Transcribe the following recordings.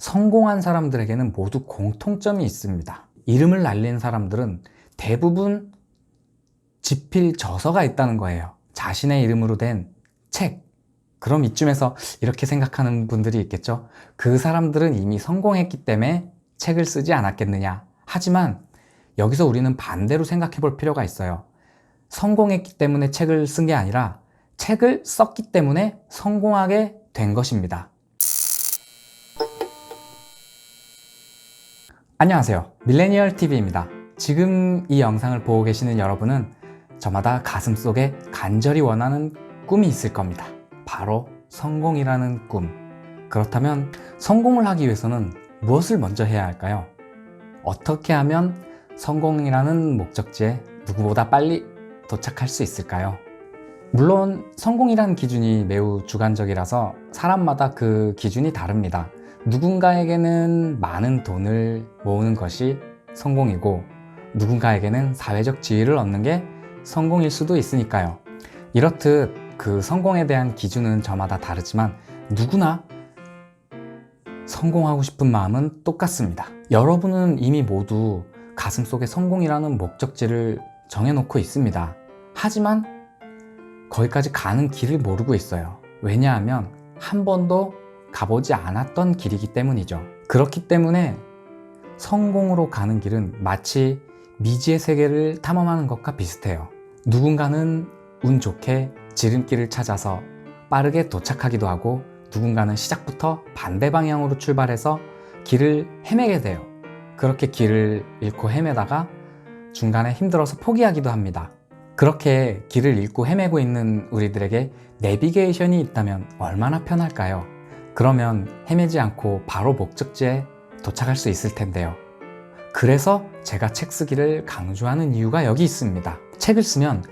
성공한 사람들에게는 모두 공통점이 있습니다. 이름을 날린 사람들은 대부분 지필 저서가 있다는 거예요. 자신의 이름으로 된 책. 그럼 이쯤에서 이렇게 생각하는 분들이 있겠죠. 그 사람들은 이미 성공했기 때문에 책을 쓰지 않았겠느냐. 하지만 여기서 우리는 반대로 생각해 볼 필요가 있어요. 성공했기 때문에 책을 쓴 게 아니라 책을 썼기 때문에 성공하게 된 것입니다. 안녕하세요. 밀레니얼 TV입니다. 지금 이 영상을 보고 계시는 여러분은 저마다 가슴속에 간절히 원하는 꿈이 있을 겁니다. 바로 성공이라는 꿈. 그렇다면 성공을 하기 위해서는 무엇을 먼저 해야 할까요? 어떻게 하면 성공이라는 목적지에 누구보다 빨리 도착할 수 있을까요? 물론 성공이라는 기준이 매우 주관적이라서 사람마다 그 기준이 다릅니다. 누군가에게는 많은 돈을 모으는 것이 성공이고 누군가에게는 사회적 지위를 얻는 게 성공일 수도 있으니까요. 이렇듯 그 성공에 대한 기준은 저마다 다르지만 누구나 성공하고 싶은 마음은 똑같습니다. 여러분은 이미 모두 가슴속에 성공이라는 목적지를 정해놓고 있습니다. 하지만 거기까지 가는 길을 모르고 있어요. 왜냐하면 한 번도 가보지 않았던 길이기 때문이죠. 그렇기 때문에 성공으로 가는 길은 마치 미지의 세계를 탐험하는 것과 비슷해요. 누군가는 운 좋게 지름길을 찾아서 빠르게 도착하기도 하고 누군가는 시작부터 반대 방향으로 출발해서 길을 헤매게 돼요. 그렇게 길을 잃고 헤매다가 중간에 힘들어서 포기하기도 합니다. 그렇게 길을 잃고 헤매고 있는 우리들에게 내비게이션이 있다면 얼마나 편할까요? 그러면 헤매지 않고 바로 목적지에 도착할 수 있을 텐데요. 그래서 제가 책 쓰기를 강조하는 이유가 여기 있습니다. 책을 쓰면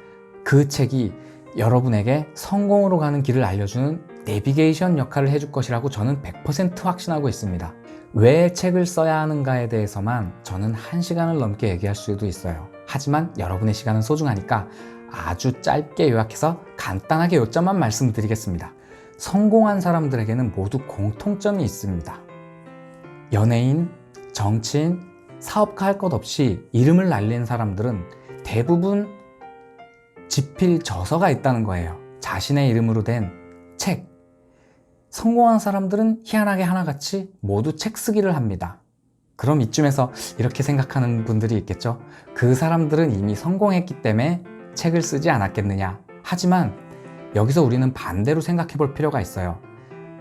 그 책이 여러분에게 성공으로 가는 길을 알려주는 내비게이션 역할을 해줄 것이라고 저는 100% 확신하고 있습니다. 왜 책을 써야 하는가에 대해서만 저는 1시간을 넘게 얘기할 수도 있어요. 하지만 여러분의 시간은 소중하니까 아주 짧게 요약해서 간단하게 요점만 말씀드리겠습니다. 성공한 사람들에게는 모두 공통점이 있습니다. 연예인, 정치인, 사업가 할 것 없이 이름을 날린 사람들은 대부분 지필 저서가 있다는 거예요. 자신의 이름으로 된 책. 성공한 사람들은 희한하게 하나같이 모두 책 쓰기를 합니다. 그럼 이쯤에서 이렇게 생각하는 분들이 있겠죠. 그 사람들은 이미 성공했기 때문에 책을 쓰지 않았겠느냐. 하지만 여기서 우리는 반대로 생각해 볼 필요가 있어요.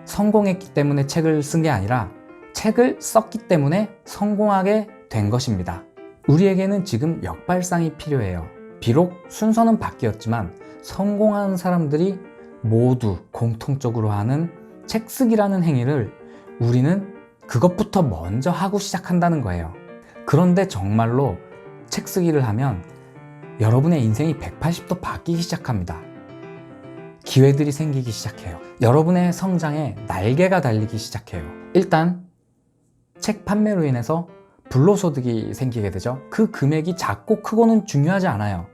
성공했기 때문에 책을 쓴 게 아니라 책을 썼기 때문에 성공하게 된 것입니다. 우리에게는 지금 역발상이 필요해요. 비록 순서는 바뀌었지만 성공한 사람들이 모두 공통적으로 하는 책 쓰기라는 행위를 우리는 그것부터 먼저 하고 시작한다는 거예요. 그런데 정말로 책 쓰기를 하면 여러분의 인생이 180도 바뀌기 시작합니다. 기회들이 생기기 시작해요. 여러분의 성장에 날개가 달리기 시작해요. 일단 책 판매로 인해서 불로소득이 생기게 되죠. 그 금액이 작고 크고는 중요하지 않아요.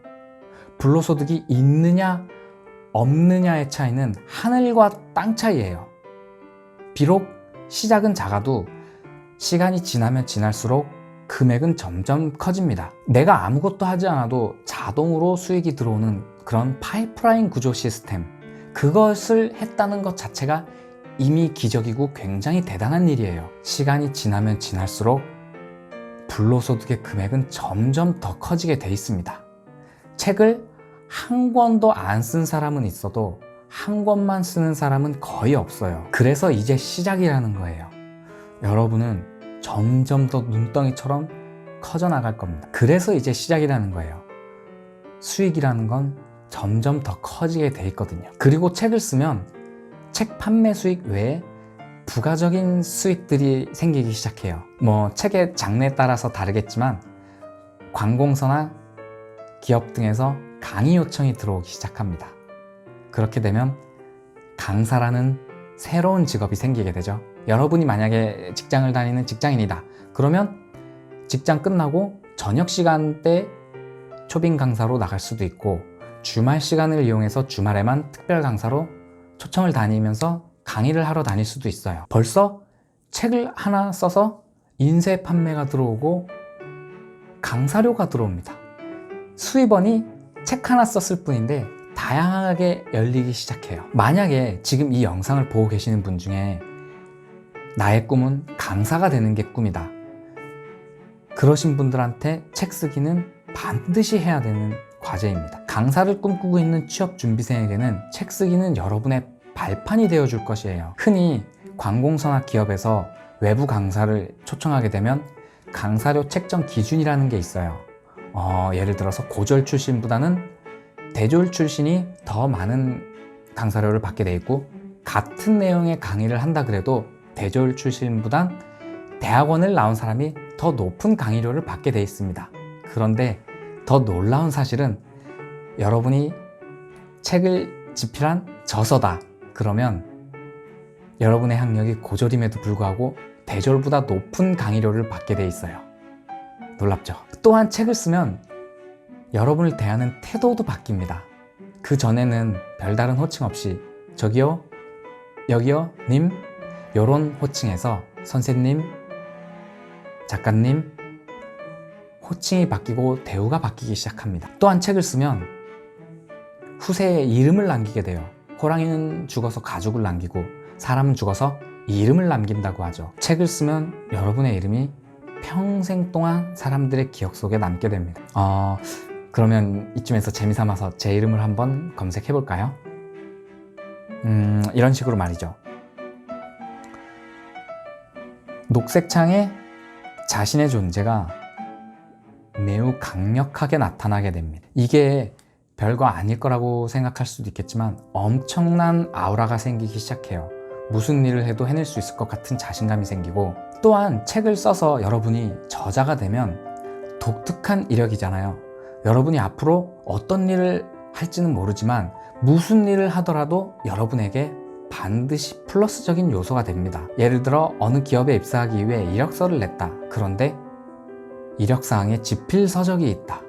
불로소득이 있느냐 없느냐의 차이는 하늘과 땅 차이예요. 비록 시작은 작아도 시간이 지나면 지날수록 금액은 점점 커집니다. 내가 아무것도 하지 않아도 자동으로 수익이 들어오는 그런 파이프라인 구조 시스템, 그것을 했다는 것 자체가 이미 기적이고 굉장히 대단한 일이에요. 시간이 지나면 지날수록 불로소득의 금액은 점점 더 커지게 돼 있습니다. 책을 한 권도 안 쓴 사람은 있어도 한 권만 쓰는 사람은 거의 없어요. 그래서 이제 시작이라는 거예요. 여러분은 점점 더 눈덩이처럼 커져나갈 겁니다. 그래서 이제 시작이라는 거예요. 수익이라는 건 점점 더 커지게 돼 있거든요. 그리고 책을 쓰면 책 판매 수익 외에 부가적인 수익들이 생기기 시작해요. 책의 장르에 따라서 다르겠지만 관공서나 기업 등에서 강의 요청이 들어오기 시작합니다. 그렇게 되면 강사라는 새로운 직업이 생기게 되죠. 여러분이 만약에 직장을 다니는 직장인이다. 그러면 직장 끝나고 저녁 시간대 초빙 강사로 나갈 수도 있고 주말 시간을 이용해서 주말에만 특별 강사로 초청을 다니면서 강의를 하러 다닐 수도 있어요. 벌써 책을 하나 써서 인쇄 판매가 들어오고 강사료가 들어옵니다. 수입원이 책 하나 썼을 뿐인데 다양하게 열리기 시작해요. 만약에 지금 이 영상을 보고 계시는 분 중에 나의 꿈은 강사가 되는 게 꿈이다, 그러신 분들한테 책 쓰기는 반드시 해야 되는 과제입니다. 강사를 꿈꾸고 있는 취업준비생에게는 책 쓰기는 여러분의 발판이 되어줄 것이에요. 흔히 관공서나 기업에서 외부 강사를 초청하게 되면 강사료 책정 기준이라는 게 있어요. 예를 들어서 고졸 출신보다는 대졸 출신이 더 많은 강사료를 받게 돼 있고, 같은 내용의 강의를 한다 그래도 대졸 출신보단 대학원을 나온 사람이 더 높은 강의료를 받게 돼 있습니다. 그런데 더 놀라운 사실은 여러분이 책을 집필한 저서다 그러면 여러분의 학력이 고졸임에도 불구하고 대졸보다 높은 강의료를 받게 돼 있어요. 놀랍죠? 또한 책을 쓰면 여러분을 대하는 태도도 바뀝니다. 그 전에는 별다른 호칭 없이 저기요, 여기요, 님, 요런 호칭에서 선생님, 작가님, 호칭이 바뀌고 대우가 바뀌기 시작합니다. 또한 책을 쓰면 후세에 이름을 남기게 돼요. 호랑이는 죽어서 가죽을 남기고 사람은 죽어서 이름을 남긴다고 하죠. 책을 쓰면 여러분의 이름이 평생 동안 사람들의 기억 속에 남게 됩니다. 그러면 이쯤에서 재미삼아서 제 이름을 한번 검색해 볼까요? 이런 식으로 말이죠. 녹색창에 자신의 존재가 매우 강력하게 나타나게 됩니다. 이게 별거 아닐 거라고 생각할 수도 있겠지만 엄청난 아우라가 생기기 시작해요. 무슨 일을 해도 해낼 수 있을 것 같은 자신감이 생기고, 또한 책을 써서 여러분이 저자가 되면 독특한 이력이잖아요. 여러분이 앞으로 어떤 일을 할지는 모르지만 무슨 일을 하더라도 여러분에게 반드시 플러스적인 요소가 됩니다. 예를 들어 어느 기업에 입사하기 위해 이력서를 냈다. 그런데 이력사항에 지필서적이 있다.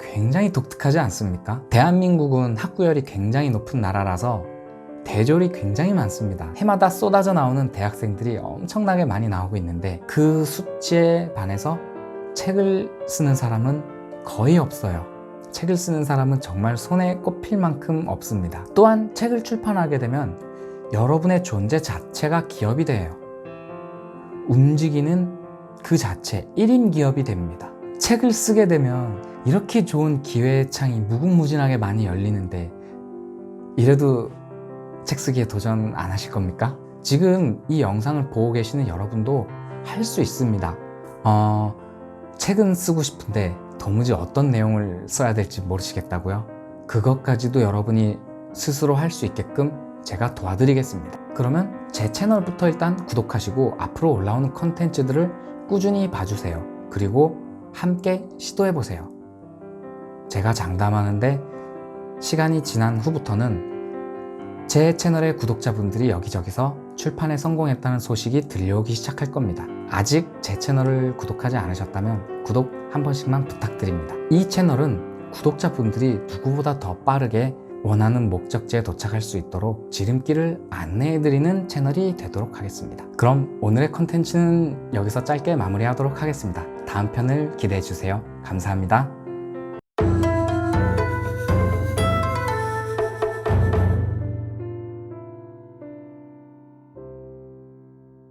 굉장히 독특하지 않습니까? 대한민국은 학구열이 굉장히 높은 나라라서 대졸이 굉장히 많습니다. 해마다 쏟아져 나오는 대학생들이 엄청나게 많이 나오고 있는데 그 수치에 반해서 책을 쓰는 사람은 거의 없어요. 책을 쓰는 사람은 정말 손에 꼽힐 만큼 없습니다. 또한 책을 출판하게 되면 여러분의 존재 자체가 기업이 돼요. 움직이는 그 자체 1인 기업이 됩니다. 책을 쓰게 되면 이렇게 좋은 기회의 창이 무궁무진하게 많이 열리는데 이래도 책 쓰기에 도전 안 하실 겁니까? 지금 이 영상을 보고 계시는 여러분도 할 수 있습니다. 책은 쓰고 싶은데 도무지 어떤 내용을 써야 될지 모르시겠다고요? 그것까지도 여러분이 스스로 할 수 있게끔 제가 도와드리겠습니다. 그러면 제 채널부터 일단 구독하시고 앞으로 올라오는 컨텐츠들을 꾸준히 봐주세요. 그리고 함께 시도해보세요. 제가 장담하는데 시간이 지난 후부터는 제 채널의 구독자분들이 여기저기서 출판에 성공했다는 소식이 들려오기 시작할 겁니다. 아직 제 채널을 구독하지 않으셨다면 구독 한 번씩만 부탁드립니다. 이 채널은 구독자분들이 누구보다 더 빠르게 원하는 목적지에 도착할 수 있도록 지름길을 안내해드리는 채널이 되도록 하겠습니다. 그럼 오늘의 컨텐츠는 여기서 짧게 마무리하도록 하겠습니다. 다음 편을 기대해주세요. 감사합니다.